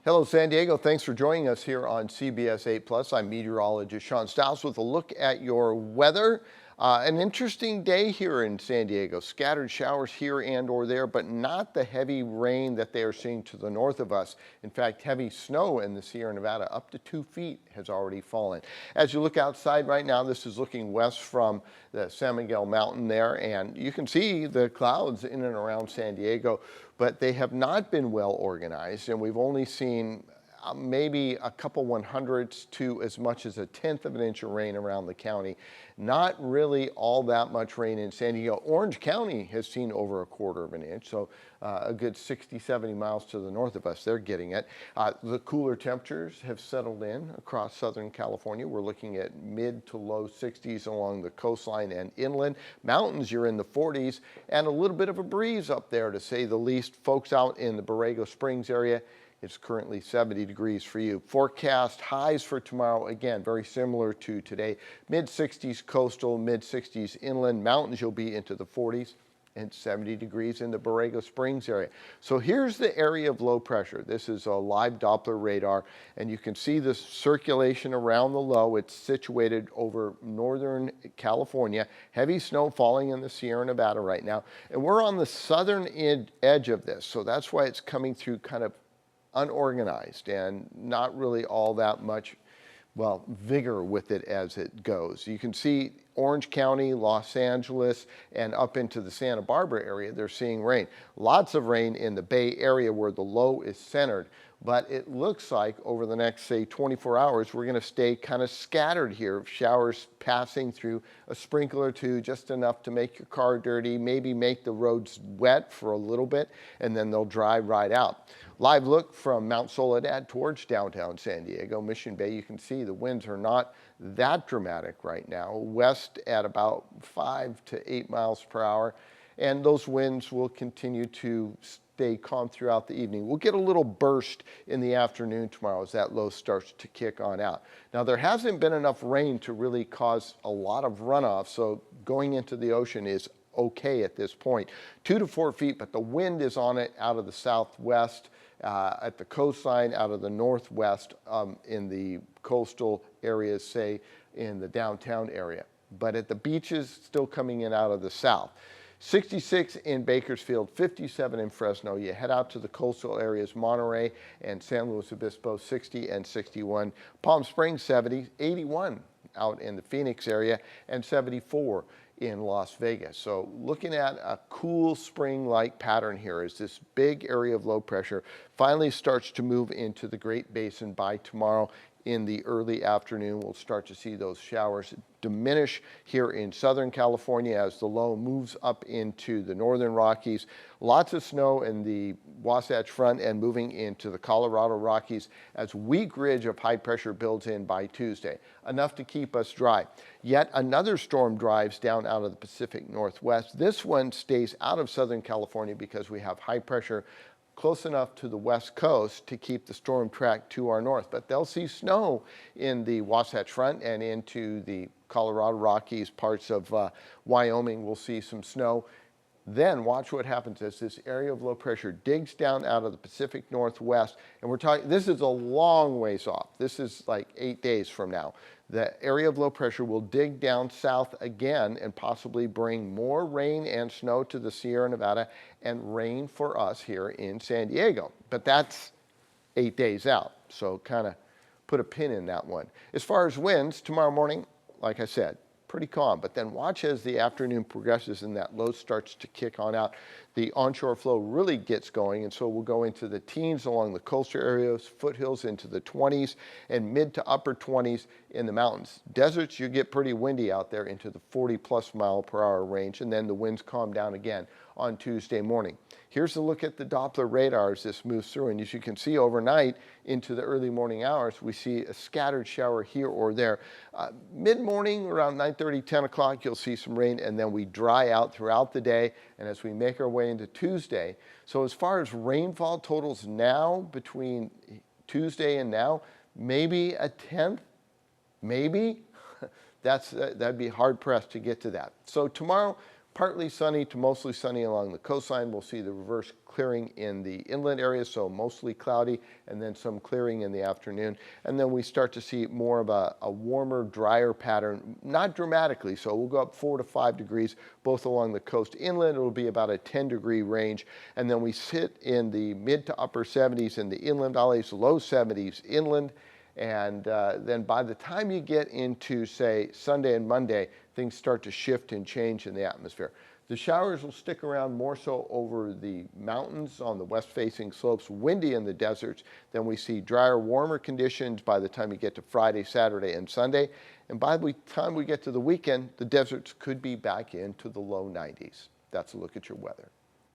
Hello, San Diego. Thanks for joining us here on CBS 8 Plus. I'm meteorologist Shawn Styles with a look at your weather. An interesting day here in San Diego. Scattered showers here and or there, but not the heavy rain that they are seeing to the north of us. In fact, heavy snow in the Sierra Nevada, up to 2 feet, has already fallen. As you look outside right now, this is looking west from the San Miguel Mountain there, and you can see the clouds in and around San Diego, but they have not been well organized, and we've only seen maybe a couple 100ths to as much as 1/10 of an inch of rain around the county. Not really all that much rain in San Diego. Orange County has seen over 1/4 of an inch, so a good 60, 70 miles to the north of us, they're getting it. The cooler temperatures have settled in across Southern California. We're looking at mid to low 60s along the coastline and inland. Mountains, you're in the 40s, and a little bit of a breeze up there, to say the least. Folks out in the Borrego Springs area, it's currently 70 degrees for you. Forecast highs for tomorrow, again, very similar to today. Mid-60s coastal, mid-60s inland. Mountains, you'll be into the 40s and 70 degrees in the Borrego Springs area. So here's the area of low pressure. This is a live Doppler radar, and you can see the circulation around the low. It's situated over northern California. Heavy snow falling in the Sierra Nevada right now. And we're on the southern edge of this, so that's why it's coming through kind of unorganized and not really all that much, well, vigor with it as it goes. You can see Orange County, Los Angeles, and up into the Santa Barbara area, they're seeing rain. Lots of rain in the Bay Area where the low is centered, but it looks like over the next, say, 24 hours, we're going to stay kind of scattered here. Showers passing through, a sprinkle or two, just enough to make your car dirty, maybe make the roads wet for a little bit, and then they'll dry right out. Live look from Mount Soledad towards downtown San Diego, Mission Bay. You can see the winds are not that dramatic right now. West at about 5 to 8 miles per hour. And those winds will continue to stay calm throughout the evening. We'll get a little burst in the afternoon tomorrow as that low starts to kick on out. Now, there hasn't been enough rain to really cause a lot of runoff, so going into the ocean is okay at this point. 2 to 4 feet, but the wind is on it out of the southwest, at the coastline, out of the northwest, in the coastal areas, say in the downtown area. But at the beaches, still coming in out of the south. 66 in Bakersfield, 57 in Fresno. You head out to the coastal areas, Monterey and San Luis Obispo, 60 and 61. Palm Springs, 70, 81 out in the Phoenix area, and 74 in Las Vegas. So looking at a cool spring-like pattern here as this big area of low pressure finally starts to move into the Great Basin by tomorrow. In the early afternoon, we'll start to see those showers diminish here in Southern California as the low moves up into the northern Rockies. Lots of snow in the Wasatch Front and moving into the Colorado Rockies as weak ridge of high pressure builds in by Tuesday, enough to keep us dry. Yet another storm drives down out of the Pacific Northwest. This one stays out of Southern California because we have high pressure close enough to the west coast to keep the storm track to our north. But they'll see snow in the Wasatch Front and into the Colorado Rockies, parts of Wyoming will see some snow. Then watch what happens as this area of low pressure digs down out of the Pacific Northwest. And we're talking, this is a long ways off. This is like 8 days from now. The area of low pressure will dig down south again and possibly bring more rain and snow to the Sierra Nevada and rain for us here in San Diego. But that's 8 days out, so kind of put a pin in that one. As far as winds, tomorrow morning, like I said, pretty calm, but then watch as the afternoon progresses and that low starts to kick on out. The onshore flow really gets going, and so we'll go into the teens along the coastal areas, foothills into the 20s, and mid to upper 20s in the mountains. Deserts, you get pretty windy out there into the 40+ mile per hour range, and then the winds calm down again on Tuesday morning. Here's a look at the Doppler radar as this moves through, and as you can see overnight into the early morning hours, we see a scattered shower here or there. Mid-morning, around 9:30, 10 o'clock, you'll see some rain, and then we dry out throughout the day, and as we make our way into Tuesday. So as far as rainfall totals now, between Tuesday and now, maybe 1/10, maybe. That'd be hard pressed to get to that. So tomorrow, Partly sunny to mostly sunny along the coastline. We'll see the reverse clearing in the inland areas, so mostly cloudy, and then some clearing in the afternoon. And then we start to see more of a warmer, drier pattern, not dramatically, so we'll go up 4 to 5 degrees, both along the coast. Inland, it'll be about a 10-degree range, and then we sit in the mid to upper 70s in the inland valleys, low 70s inland. And then by the time you get into, say, Sunday and Monday, things start to shift and change in the atmosphere. The showers will stick around more so over the mountains on the west-facing slopes, windy in the deserts. Then we see drier, warmer conditions by the time you get to Friday, Saturday, and Sunday. And by the time we get to the weekend, the deserts could be back into the low 90s. That's a look at your weather.